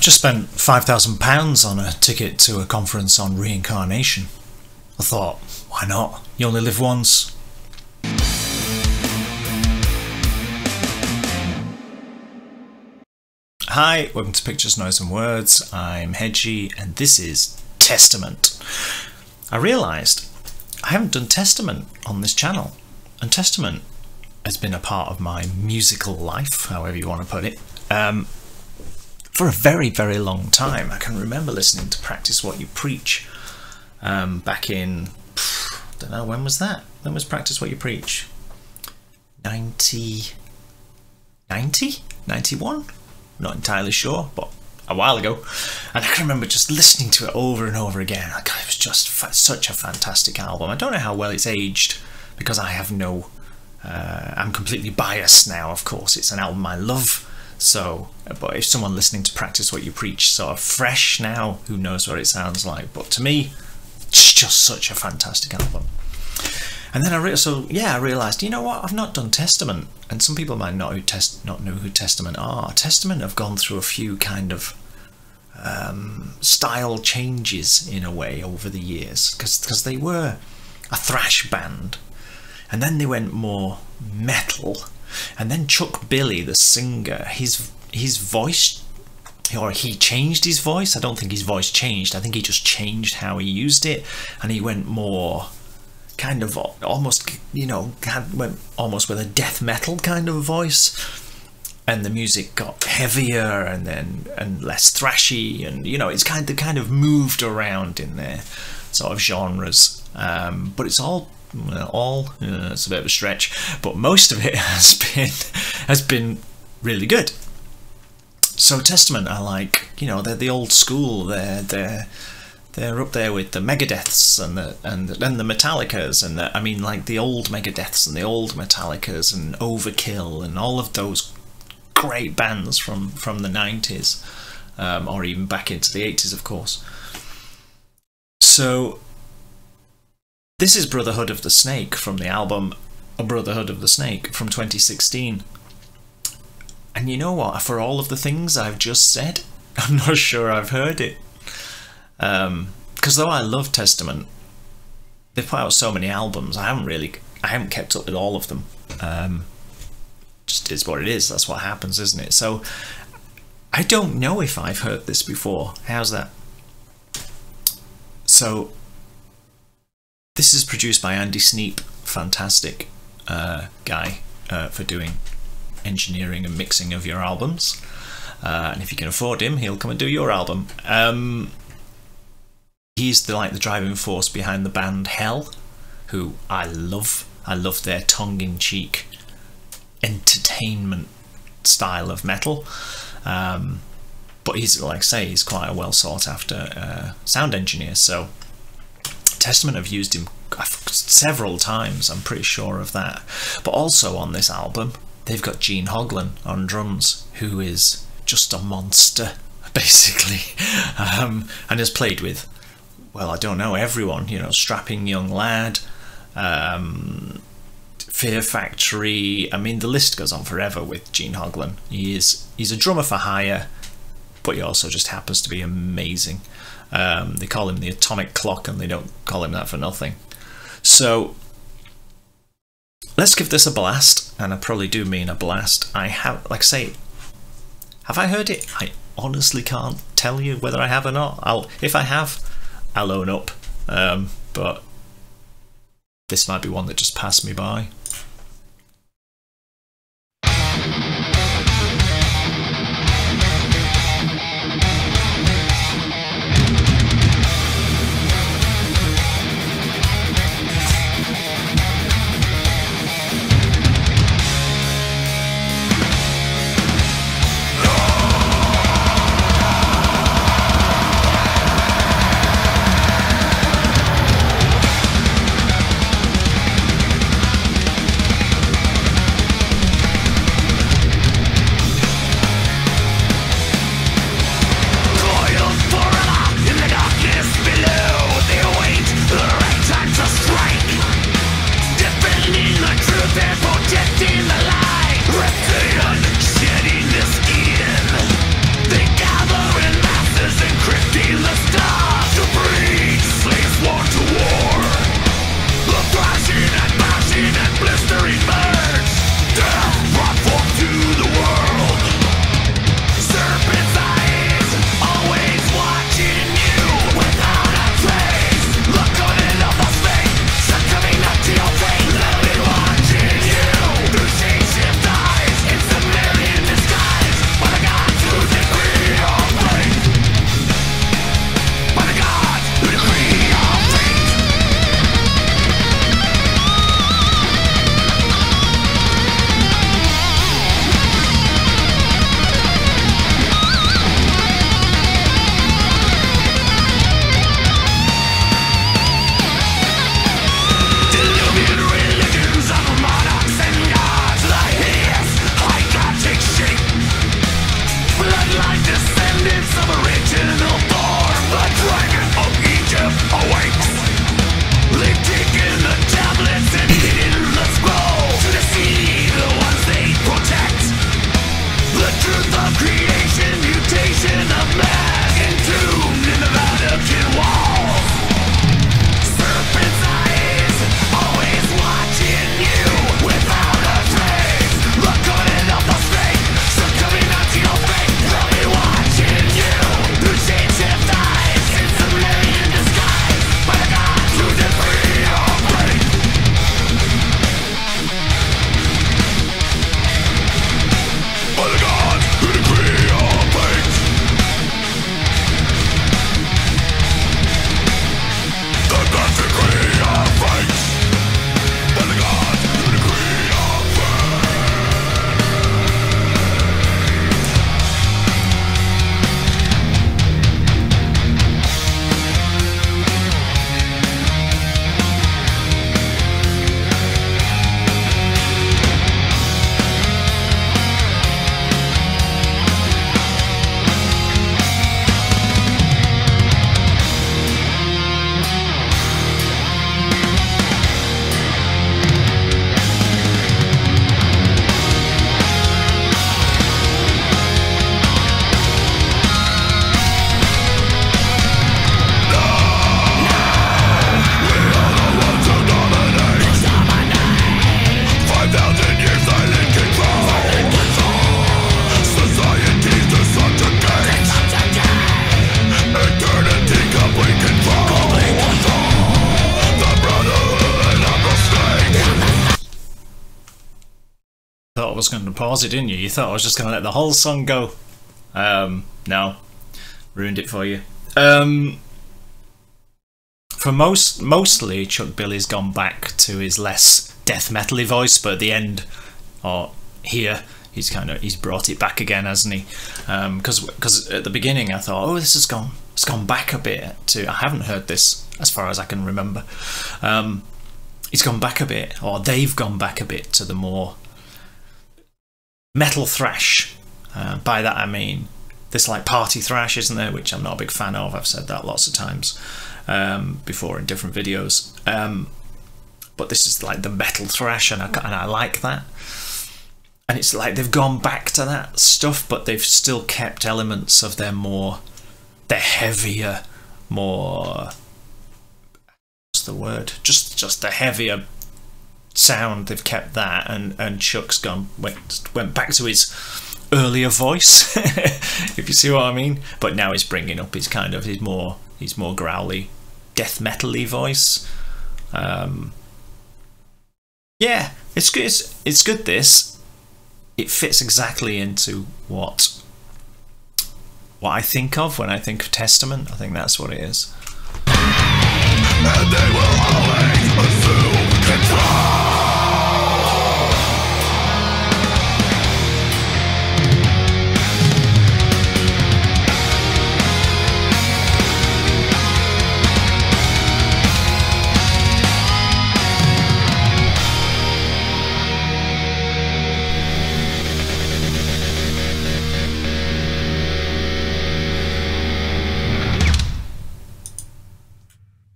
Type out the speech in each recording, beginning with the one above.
just spent £5,000 on a ticket to a conference on reincarnation. I thought, why not? You only live once. Hi, welcome to Pictures, Noise and Words. I'm Hedgy and this is Testament. I realised I haven't done Testament on this channel, and Testament has been a part of my musical life, however you want to put it, for a very, very long time. I can remember listening to Practice What You Preach back in, I don't know, when was that? When was Practice What You Preach? 90? 91? Not entirely sure, but a while ago. And I can remember just listening to it over and over again. God, it was just such a fantastic album. I don't know how well it's aged, because I have no... I'm completely biased now, of course. It's an album I love. So, but if someone listening to Practice What You Preach sort of fresh now, who knows what it sounds like? But to me, it's just such a fantastic album. And then I realised, you know what? I've not done Testament, and some people might not know who Testament are. Testament have gone through a few kind of style changes in a way over the years, because they were a thrash band, and then they went more metal. And then Chuck Billy, the singer, his voice, or he changed his voice. I don't think his voice changed. I think he just changed how he used it, and he went more kind of almost, you know, went almost with a death metal kind of voice. And the music got heavier and less thrashy, and you know, it's kind of moved around in their sort of genres. But it's all. It's a bit of a stretch, but most of it has been really good. So Testament, I like, you know, they're the old school. They're up there with the Megadeths and the Metallicas, and I mean, like the old Megadeths and the old Metallicas and Overkill and all of those great bands from the 90s, or even back into the 80s, of course. So this is Brotherhood of the Snake from the album Brotherhood of the Snake from 2016. And you know what? For all of the things I've just said, I'm not sure I've heard it. Because though I love Testament, they've put out so many albums, I haven't kept up with all of them. Just is what it is. That's what happens, isn't it? So I don't know if I've heard this before. How's that? So this is produced by Andy Sneap, fantastic guy for doing engineering and mixing of your albums. And if you can afford him, he'll come and do your album. He's the driving force behind the band Hell, who I love. I love their tongue-in-cheek entertainment style of metal. But he's, like I say, he's quite a well sought after sound engineer. So Testament have used him several times, I'm pretty sure of that. But also on this album, they've got Gene Hoglan on drums, who is just a monster, basically, and has played with, well, I don't know, everyone, you know, Strapping Young Lad, Fear Factory. I mean, the list goes on forever with Gene Hoglan. He's a drummer for hire, but he also just happens to be amazing. They call him the Atomic Clock, and they don't call him that for nothing. So let's give this a blast, and I probably do mean a blast. I have, like I say, have I heard it? I honestly can't tell you whether I have or not. If I have, I'll own up. But this might be one that just passed me by. thought I was going to pause it, didn't you? You thought I was just going to let the whole song go. No, ruined it for you. For mostly, Chuck Billy's gone back to his less death metal-y voice, but at the end, or here, he's brought it back again, hasn't he? Because at the beginning I thought, oh, it's gone back a bit to. I haven't heard this as far as I can remember. It's gone back a bit, or they've gone back a bit to the more metal thrash. By that I mean this like party thrash, isn't there? Which I'm not a big fan of. I've said that lots of times before in different videos. But this is like the metal thrash, and I like that. And it's like they've gone back to that stuff, but they've still kept elements of their heavier, more, what's the word? Just the heavier sound. They've kept that, and Chuck's went back to his earlier voice, if you see what I mean. But now he's bringing up his more growly, death metal-y voice. Yeah, it's good. It's good. It fits exactly into what I think of when I think of Testament. I think that's what it is. And they will always assume control.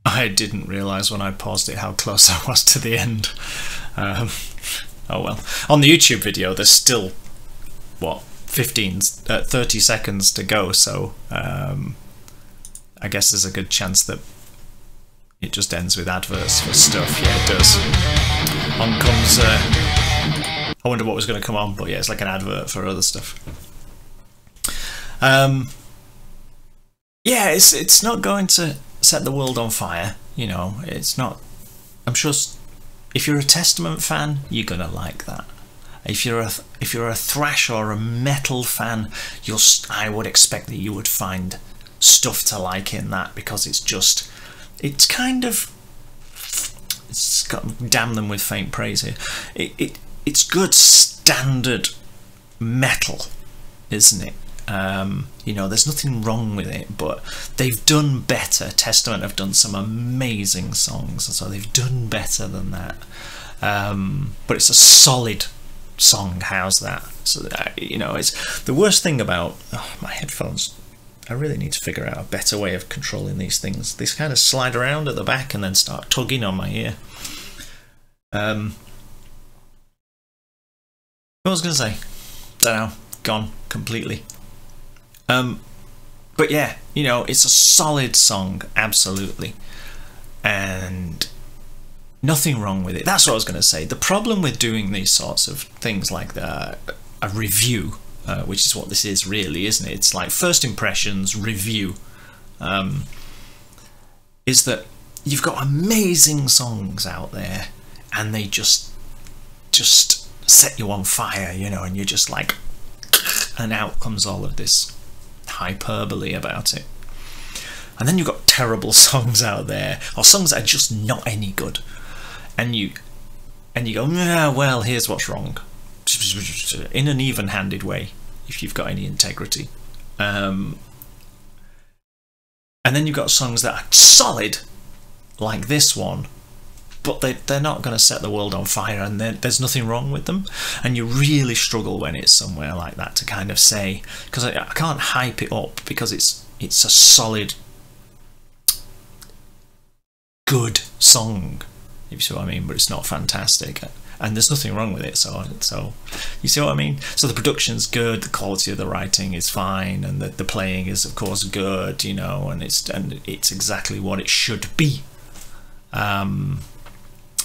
I didn't realise when I paused it how close I was to the end. Oh well. On the YouTube video there's still, what, 30 seconds to go, so I guess there's a good chance that it just ends with adverts for stuff. Yeah, it does. On comes, I wonder what was going to come on, but yeah, it's like an advert for other stuff. Yeah, it's not going to set the world on fire, you know. It's not. I'm sure if you're a Testament fan, you're gonna like that. If you're a thrash or a metal fan, I would expect that you would find stuff to like in that, because it's got, damn them with faint praise here. It's good standard metal, isn't it? You know, there's nothing wrong with it, but they've done better. Testament have done some amazing songs, so they've done better than that. But it's a solid song. How's that? So you know, it's the worst thing about my headphones. I really need to figure out a better way of controlling these things. They kind of slide around at the back and then start tugging on my ear. What was I going to say? Don't know. Gone completely. But yeah, you know, it's a solid song, absolutely, and nothing wrong with it. That's what I was going to say. The problem with doing these sorts of things like a review, which is what this is really, isn't it? It's like first impressions review, is that you've got amazing songs out there, and they just set you on fire, you know, and you're just like, and out comes all of this hyperbole about it. And then you've got terrible songs out there, or songs that are just not any good, and you go, yeah, well, here's what's wrong, in an even-handed way, if you've got any integrity. And then you've got songs that are solid, like this one, but they're not going to set the world on fire, and there's nothing wrong with them. And you really struggle when it's somewhere like that to kind of say, because I can't hype it up, because it's a solid, good song, if you see what I mean, but it's not fantastic, and there's nothing wrong with it. So you see what I mean. So the production's good, the quality of the writing is fine, and the playing is of course good, you know, and it's exactly what it should be.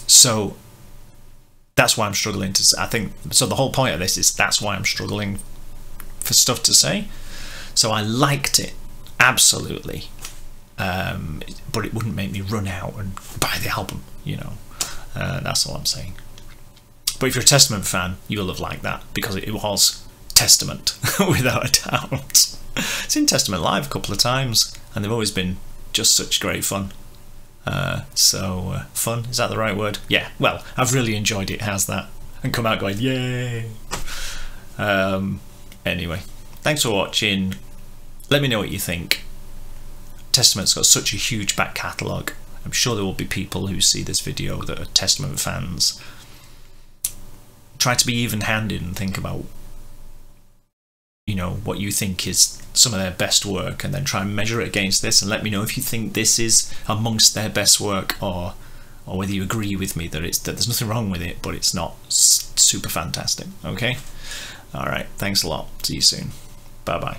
So that's why I'm struggling to. I think so. The whole point of this is that's why I'm struggling for stuff to say. So I liked it absolutely, but it wouldn't make me run out and buy the album. You know, that's all I'm saying. But if you're a Testament fan, you'll have liked that, because it was Testament, without a doubt. It's in Testament Live a couple of times, and they've always been just such great fun. Fun, is that the right word? Yeah, well, I've really enjoyed it, how's that? And come out going, yay! Anyway, thanks for watching. Let me know what you think. Testament's got such a huge back catalogue. I'm sure there will be people who see this video that are Testament fans. Try to be even-handed and think about, you know, what you think is some of their best work, and then try and measure it against this, and let me know if you think this is amongst their best work, or whether you agree with me that there's nothing wrong with it, but it's not super fantastic. Okay? Alright, thanks a lot. See you soon. Bye bye.